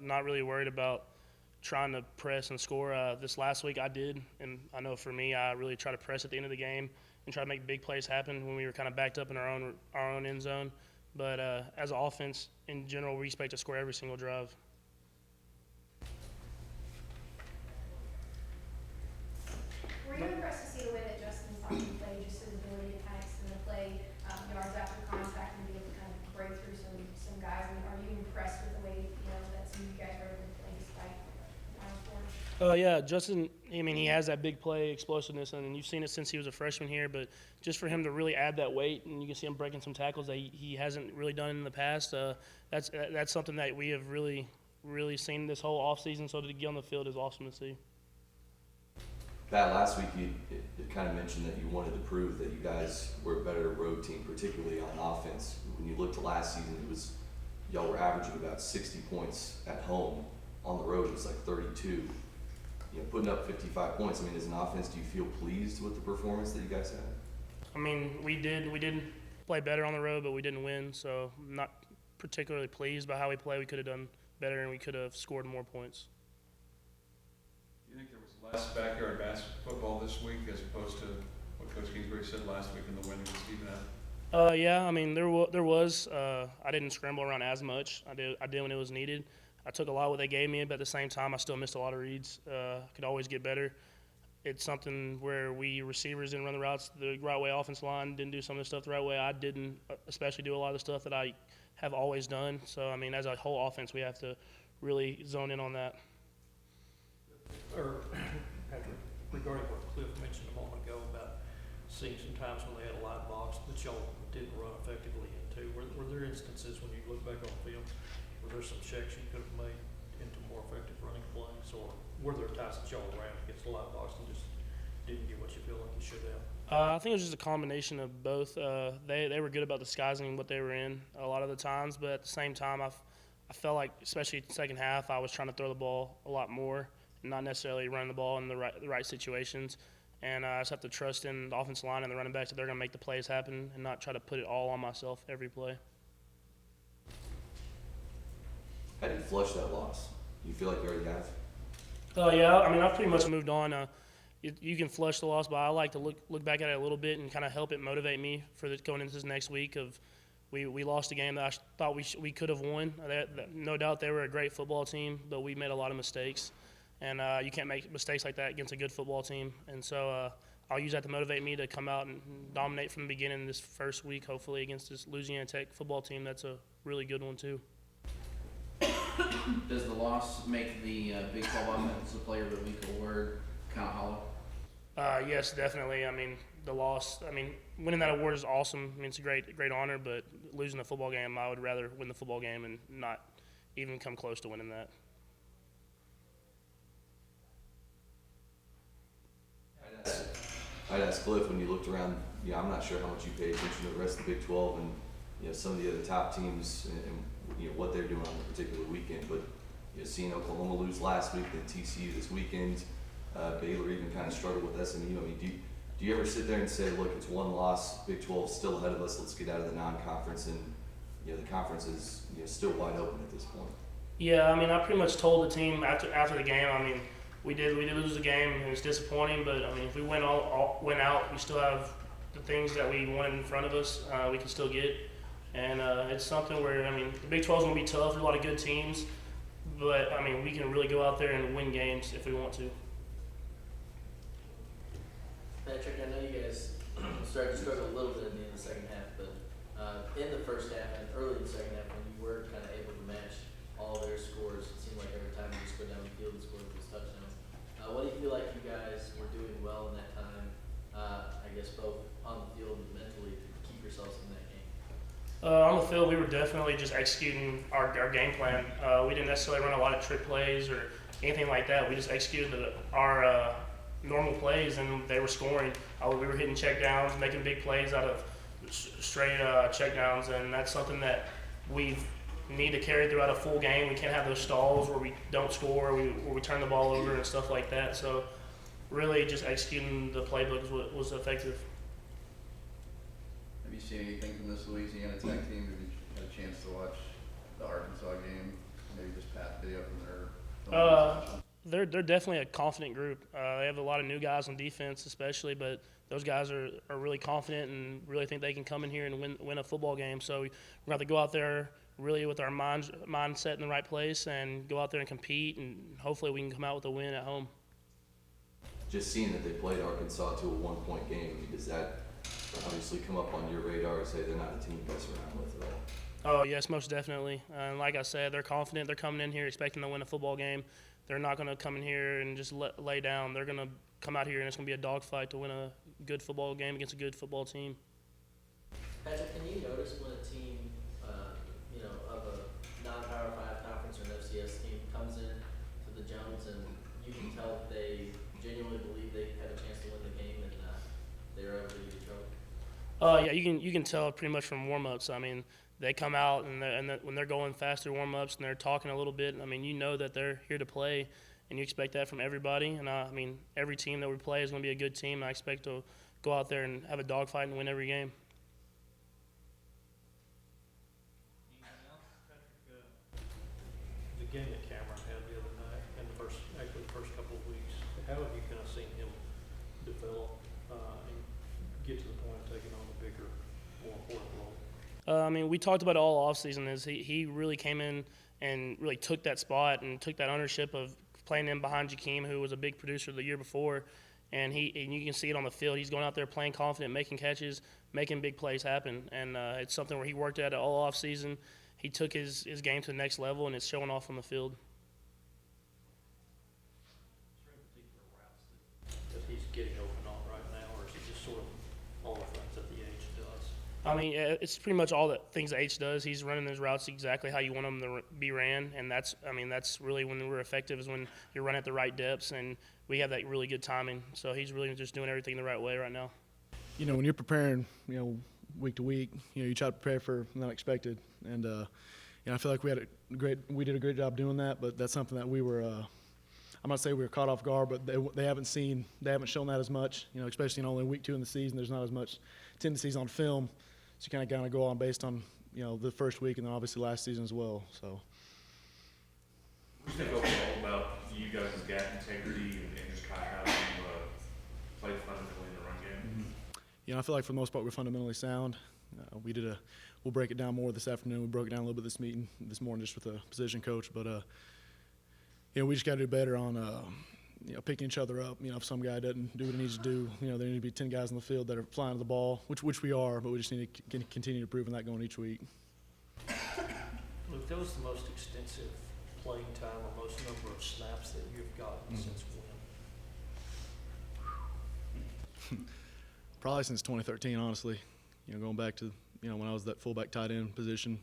not really worried about trying to press and score. This last week I did, and I know for me, I really try to press at the end of the game and try to make big plays happen when we were kind of backed up in our own end zone. But as an offense, in general, we expect to score every single drive. Were you impressed to see the way that Justin Simon played, just his ability to kind of extend the play yards after contact and be able to kind of break through some guys? And are you impressed with the way that some of you guys are able to play despite the final score? Yeah, Justin, I mean, he has that big play explosiveness, and you've seen it since he was a freshman here. But just for him to really add that weight, and you can see him breaking some tackles that he hasn't really done in the past, that's something that we have really seen this whole offseason. So to get on the field is awesome to see. Pat, last week you kind of mentioned that you wanted to prove that you guys were a better road team, particularly on offense. When you looked at last season, y'all were averaging about 60 points at home. On the road, it was like 32. Putting up 55 points. I mean, as an offense, do you feel pleased with the performance that you guys had? I mean, we did play better on the road, but we didn't win. So I'm not particularly pleased by how we played. We could have done better, and we could have scored more points. Do you think there was less backyard basketball this week as opposed to what Coach Kingsbury said last week in the win against Stephen F? Yeah, I mean, there was. I didn't scramble around as much. I did when it was needed. I took a lot of what they gave me, but at the same time, I still missed a lot of reads. Could always get better. It's something where we receivers didn't run the routes the right way, offensive line didn't do some of the stuff the right way. I didn't especially do a lot of the stuff that I have always done. So, I mean, as a whole offense, we have to really zone in on that. Patrick, regarding what Cliff mentioned a moment ago about seeing some times when they had a live box that y'all didn't run effectively into, were there instances when you look back on film, were there some checks you could have made into more effective running plays, or were there times that y'all ran against the live box and just didn't get what you feel like you should have? I think it was just a combination of both. They were good about disguising what they were in a lot of the times, but at the same time, I felt like, especially in the second half, I was trying to throw the ball a lot more, not necessarily running the ball in the right situations. And I just have to trust in the offensive line and the running backs that they're going to make the plays happen and not try to put it all on myself every play. How do you flush that loss? Do you feel like you already have? Yeah, I mean, I've pretty much moved on. You can flush the loss, but I like to look back at it a little bit and kind of help it motivate me for going into this next week. We lost a game that I thought we could have won. No doubt they were a great football team, but we made a lot of mistakes. And you can't make mistakes like that against a good football team. And so I'll use that to motivate me to come out and dominate from the beginning this first week, hopefully, against this Louisiana Tech football team that's a really good one too. Does the loss make the Big 12 Offensive Player of the Week award kind of hollow? Yes, definitely. I mean, the loss, winning that award is awesome. I mean, it's a great honor, but losing the football game, I would rather win the football game and not even come close to winning that. I'd ask Cliff, when you looked around, I'm not sure how much you paid attention to the rest of the Big 12 and some of the other top teams and what they're doing on a particular weekend, but seeing Oklahoma lose last week, then TCU this weekend, Baylor even kind of struggled with SMU. I mean, do you ever sit there and say, look, it's one loss, Big 12 still ahead of us, let's get out of the non-conference, and the conference is still wide open at this point? Yeah, I mean, I pretty much told the team after the game. I mean, we did lose the game, and it was disappointing. But I mean, if we went out, we still have the things that we wanted in front of us. We can still get, and it's something where the Big 12 is going to be tough. There's a lot of good teams, but we can really go out there and win games if we want to. Patrick, I know you guys started to struggle a little bit in the second half, but in the first half and early in the second half, when you were kind of able to match all their scores, it seemed like every time you just go down the field and score those touchdowns. What do you feel like you guys were doing well in that time, I guess both on the field and mentally, to keep yourselves in that game? On the field, we were definitely just executing our game plan. We didn't necessarily run a lot of trick plays or anything like that. We just executed our normal plays, and they were scoring. We were hitting check downs, making big plays out of straight check downs, and that's something that we need to carry throughout a full game. We can't have those stalls where we don't score, or we turn the ball over and stuff like that. So really just executing the playbook was effective. Have you seen anything from this Louisiana Tech team? Have you had a chance to watch the Arkansas game? Maybe just Pat video they're definitely a confident group. They have a lot of new guys on defense, especially, but those guys are really confident and really think they can come in here and win a football game. So we're going to have to go out there really with our mindset in the right place and go out there and compete, and hopefully we can come out with a win at home. Just seeing that they played Arkansas to a 1-point game, does that obviously come up on your radar and say they're not a team to mess around with at all? Oh, yes, most definitely. And like I said, they're confident. They're coming in here expecting to win a football game. They're not going to come in here and just lay down. They're going to come out here and it's going to be a dogfight to win a good football game against a good football team. Patrick, can you notice when a team, of a non-Power 5 conference or an FCS team comes in to the Jones and you can tell that they genuinely believe they have a chance to win the game and they're able to get in trouble? Yeah, you can tell pretty much from warm-ups. I mean, they come out and when they're going faster warm-ups and they're talking a little bit, I mean, you know that they're here to play, and you expect that from everybody. And I mean, every team that we play is going to be a good team, and I expect to go out there and have a dogfight and win every game. Anything else, Patrick? The game that Cameron had the other night, and the first couple of weeks, how have you kind of seen him develop and get to the point of taking on a bigger, more important role? I mean, we talked about it all offseason. Is he really came in and really took that spot and took that ownership of playing in behind Jakeem, who was a big producer the year before, and you can see it on the field. He's going out there playing confident, making catches, making big plays happen, and it's something where he worked at it all offseason. He took his game to the next level, and it's showing off on the field. Is there any particular routes that he's getting open on right now, or is it just sort of all the things that the age does? I mean, it's pretty much all the things that H does. He's running his routes exactly how you want them to be ran, and that's really when we're effective, is when you're running at the right depths, and we have that really good timing. So he's really just doing everything the right way right now. You know, when you're preparing, week to week, you try to prepare for the unexpected, and I feel like we did a great job doing that. But that's something that we were. I'm not saying we were caught off guard, but they haven't shown that as much. Especially in only week 2 in the season, there's not as much tendencies on film. So you kind of go on based on the first week and then obviously last season as well. So. What do you think overall about you guys' gap integrity and just kind of how you play fundamentally in the run game? I feel like for the most part we're fundamentally sound. We'll break it down more this afternoon. We broke it down a little bit this morning just with the position coach. But we just got to do better on picking each other up. If some guy doesn't do what he needs to do, there need to be 10 guys on the field that are flying to the ball, which we are, but we just need to continue to prove that going each week. Look, that was the most extensive playing time or most number of snaps that you've gotten since when? Probably since 2013, honestly. Going back to when I was that fullback tight end position.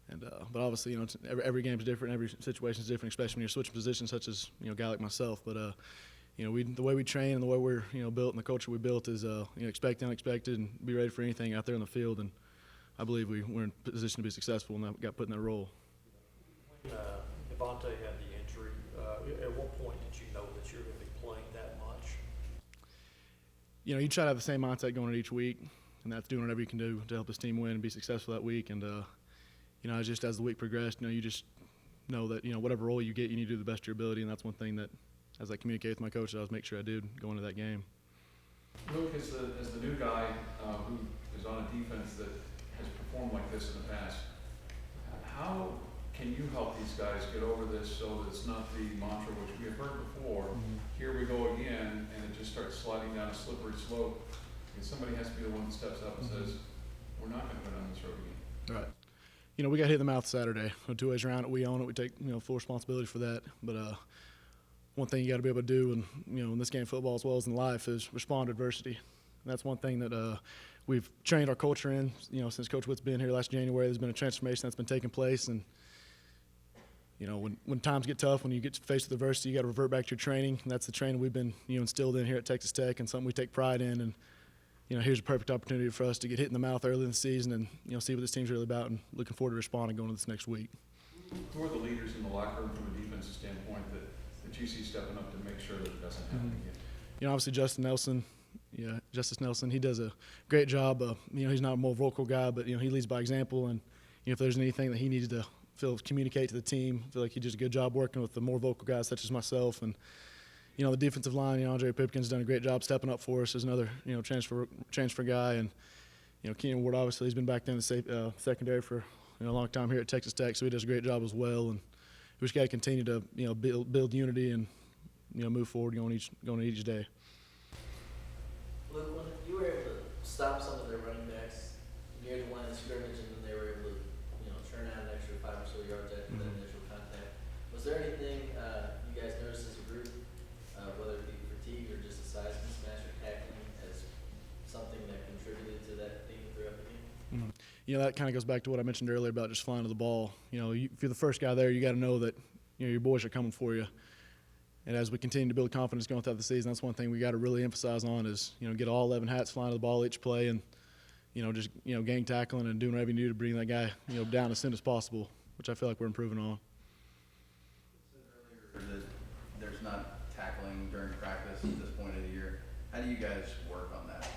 And but obviously, every game is different, every situation is different, especially when you're switching positions, such as a guy like myself. But the way we train and the way we're built and the culture we built is expect the unexpected and be ready for anything out there in the field. And I believe we're in position to be successful and got put in that role. When Devontae had the injury, at what point did you know that you were going to be playing that much? You try to have the same mindset going into each week, and that's doing whatever you can do to help this team win and be successful that week. And just as the week progressed, you just know that whatever role you get, you need to do the best of your ability, and that's one thing that, as I communicated with my coach, I was make sure I did going into that game. Luke, as the new guy who is on a defense that has performed like this in the past, how can you help these guys get over this so that it's not the mantra which we have heard before, here we go again, and it just starts sliding down a slippery slope? And somebody has to be the one that steps up and says, we're not going to go down this road again. Right. We got hit in the mouth Saturday. 2 ways around it, we own it. We take full responsibility for that. But one thing you got to be able to do, in this game of football as well as in life, is respond to adversity. And that's one thing that we've trained our culture in. Since Coach Witt's been here last January, there's been a transformation that's been taking place. And when times get tough, when you get faced with adversity, you got to revert back to your training. And that's the training we've been instilled in here at Texas Tech, and something we take pride in. And here's a perfect opportunity for us to get hit in the mouth early in the season and see what this team's really about, and looking forward to responding going into this next week. Who are the leaders in the locker room from a defensive standpoint that you see stepping up to make sure that it doesn't happen again? Obviously Justice Nelson, he does a great job. He's not a more vocal guy, but he leads by example. And if there's anything that he needed to communicate to the team. I feel like he did a good job working with the more vocal guys such as myself. And, the defensive line, Andre Pipkin's done a great job stepping up for us as another, transfer guy. And, Keenan Ward, obviously, he's been back there in the secondary for a long time here at Texas Tech, so he does a great job as well. And we just got to continue to, build unity and, move forward going each day. Luke, when you were able to stop some of their running backs near the line of scrimmage, and then they were able to, churn out an extra 5 or so yards after that initial contact, was there anything you guys noticed as a group, whether it be fatigue or just a size mismatch or tackling, as something that contributed to that theme throughout the game? That kind of goes back to what I mentioned earlier about just flying to the ball. If you're the first guy there, you got to know that your boys are coming for you. And as we continue to build confidence going throughout the season, that's one thing we got to really emphasize on is get all 11 hats flying to the ball each play, and just gang tackling and doing whatever you do to bring that guy down as soon as possible, which I feel like we're improving on. You said earlier that there's not tackling during practice at this point of the year. How do you guys work on that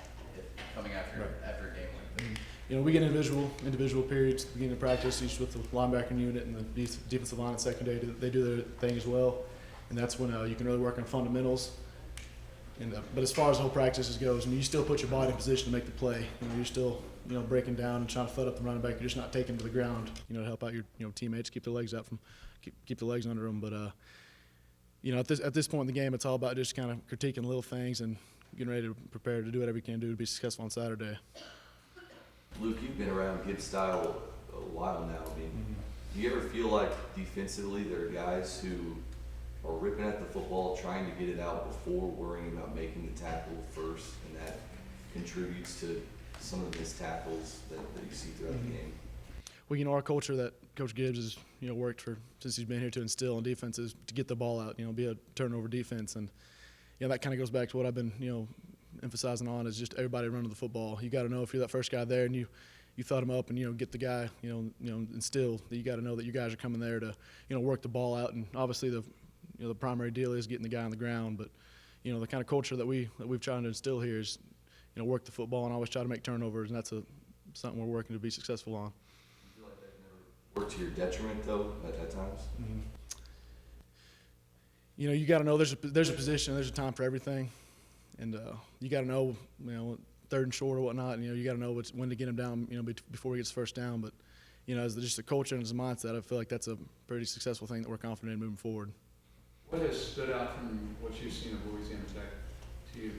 coming after a game like this? We get individual periods at the beginning of practice, each with the linebacker unit and the defensive line and secondary. They do their thing as well, and that's when you can really work on fundamentals. But as far as the whole practice goes, you still put your body in position to make the play. You're still breaking down and trying to flood up the running back. You're just not taking to the ground. To help out your teammates, keep their legs out keep the legs under them. But at this point in the game, it's all about just kind of critiquing little things and getting ready to prepare to do whatever you can do to be successful on Saturday. Luke, you've been around Gibbs style a while now. I mean, do you ever feel like defensively there are guys who are ripping at the football, trying to get it out before worrying about making the tackle first, and that contributes to some of the missed tackles that you see throughout the game? Well, our culture that Coach Gibbs has worked for since he's been here to instill in defense is to get the ball out, be a turnover defense, and that kind of goes back to what I've been emphasizing on is just everybody running the football. You got to know if you're that first guy there and you thud him up and get the guy instill. You got to know that you guys are coming there to work the ball out, and obviously the primary deal is getting the guy on the ground, but the kind of culture that we've tried to instill here is work the football and always try to make turnovers, and that's something we're working to be successful on. You feel like that never worked to your detriment though at times? You got to know there's a position, there's a time for everything, and you got to know third and short or whatnot, and you got to know when to get him down before he gets first down. But as just a culture and as a mindset, I feel like that's a pretty successful thing that we're confident in moving forward. What has stood out from what you've seen of Louisiana Tech to you?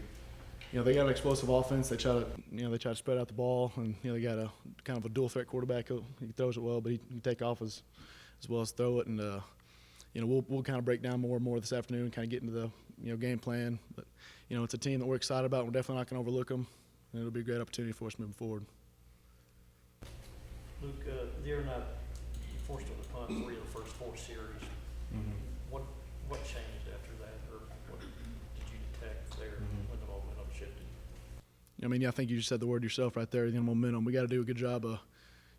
They got an explosive offense. They try to spread out the ball, and they got a kind of a dual threat quarterback. He throws it well, but he can take off as well as throw it. And we'll kind of break down more and more this afternoon, kind of get into the game plan. But it's a team that we're excited about. We're definitely not going to overlook them, and it'll be a great opportunity for us moving forward. Luke, the other night you forced them to punt 3 of the first 4 series. What changed after that, or what did you detect there when the momentum shifted? I think you just said the word yourself right there, momentum. We got to do a good job of,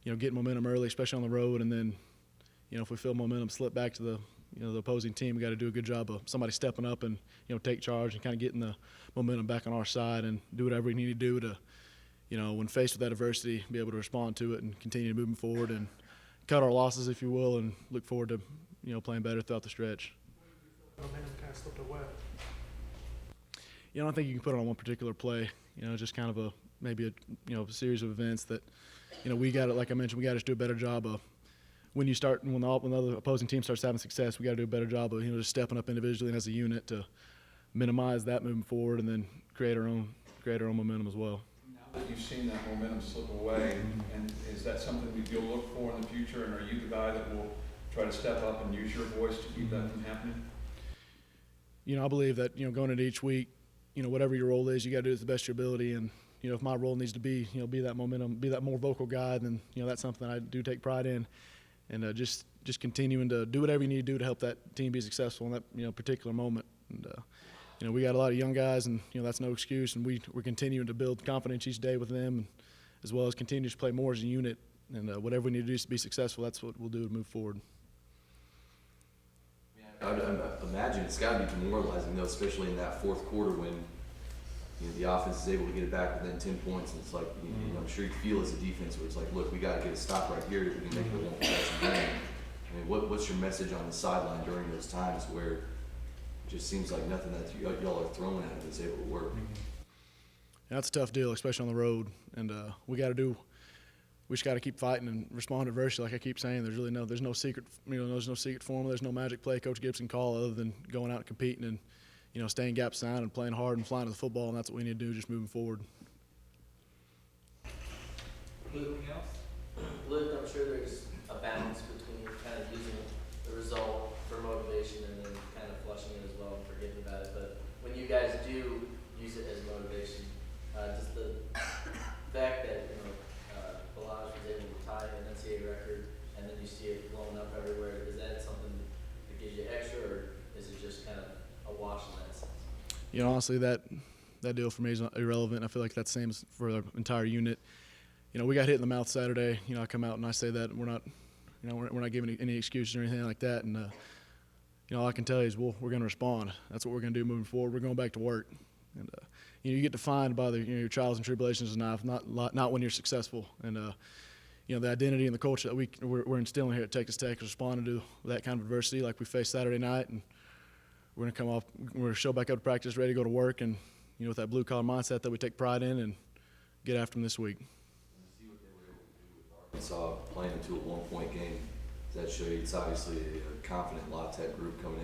getting momentum early, especially on the road, and then, if we feel momentum slip back to the opposing team, we got to do a good job of somebody stepping up and, take charge and kind of getting the momentum back on our side and do whatever we need to do to, when faced with that adversity, be able to respond to it and continue moving forward and cut our losses, if you will, and look forward to, playing better throughout the stretch. Momentum kind of slipped away. I don't think you can put it on one particular play. Just kind of maybe a series of events that, we got to, like I mentioned, we got to do a better job of when the other opposing team starts having success, we got to do a better job of just stepping up individually and as a unit to minimize that moving forward, and then create our own momentum as well. Now that you've seen that momentum slip away, and is that something that you'll look for in the future? And are you the guy that will try to step up and use your voice to keep that from happening? I believe that going into each week, whatever your role is, you got to do it to the best of your ability. And if my role needs to be be that momentum, be that more vocal guy, then that's something that I do take pride in. And just continuing to do whatever you need to do to help that team be successful in that particular moment. And we got a lot of young guys, and that's no excuse. And we're continuing to build confidence each day with them, and as well as continue to play more as a unit. And whatever we need to do to be successful, that's what we'll do to move forward. I would imagine it's got to be demoralizing, though, especially in that fourth quarter when the offense is able to get it back within 10 points. And it's like, I'm sure you feel as a defense where it's like, look, we got to get a stop right here if we can make it a one-possession game. what's your message on the sideline during those times where it just seems like nothing that y'all are throwing at him is able to work? Yeah, that's a tough deal, especially on the road. And we just got to keep fighting and respond to adversity. Like I keep saying, there's no secret, there's no secret formula. There's no magic play Coach Gibson call other than going out and competing and, staying gap sound and playing hard and flying to the football. And that's what we need to do, just moving forward. Luke, Luke, I'm sure there's a balance between kind of using the result for motivation and then kind of flushing it as well and forgetting about it. But when you guys do use it as motivation, just the fact that Balazs was able to tie an NCAA record and then you see it blown up everywhere, is that something that gives you extra, or is it just kind of a wash in that sense? Honestly, that deal for me is irrelevant. I feel like that's the same as for the entire unit. We got hit in the mouth Saturday. I come out and I say that we're not giving any excuses or anything like that. And all I can tell you is we're going to respond. That's what we're going to do moving forward. We're going back to work. And you get defined by your trials and tribulations in life, not when you're successful. And the identity and the culture that we're instilling here at Texas Tech is responding to that kind of adversity, like we faced Saturday night. And we're going to come off, we're going to show back up to practice, ready to go to work, and with that blue collar mindset that we take pride in, and get after them this week. Arkansas playing into a 1-point game. Does that show you it's obviously a confident La Tech group coming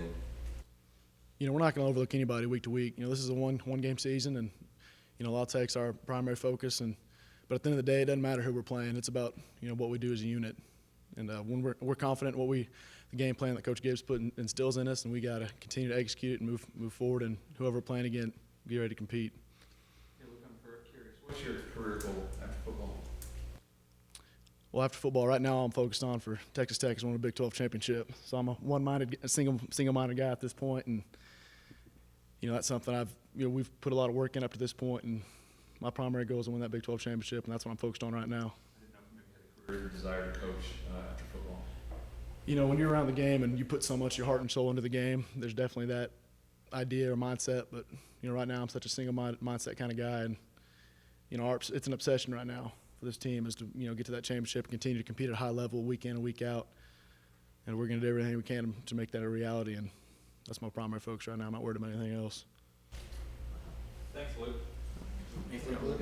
in? We're not going to overlook anybody week to week. This is a one game season, and La Tech's our primary focus. But at the end of the day, it doesn't matter who we're playing. It's about what we do as a unit. And when we're confident in the game plan that Coach Gibbs instills in us, and we got to continue to execute it and move forward. And whoever we're playing again, get ready to compete. Yeah, look, I'm curious. What's your career goal after football? Well, after football, right now I'm focused on for Texas Tech is win a Big 12 championship. So I'm a single-minded guy at this point, and that's something we've put a lot of work in up to this point, and my primary goal is to win that Big 12 championship, and that's what I'm focused on right now. I didn't know if you maybe had a career or desire to coach after football. When you're around the game and you put so much of your heart and soul into the game, there's definitely that idea or mindset. But right now I'm such a single-minded mindset kind of guy, and it's an obsession right now for this team is to get to that championship and continue to compete at a high level week in and week out. And we're going to do everything we can to make that a reality. And that's my primary focus right now. I'm not worried about anything else. Thanks, Luke. Thanks, Luke.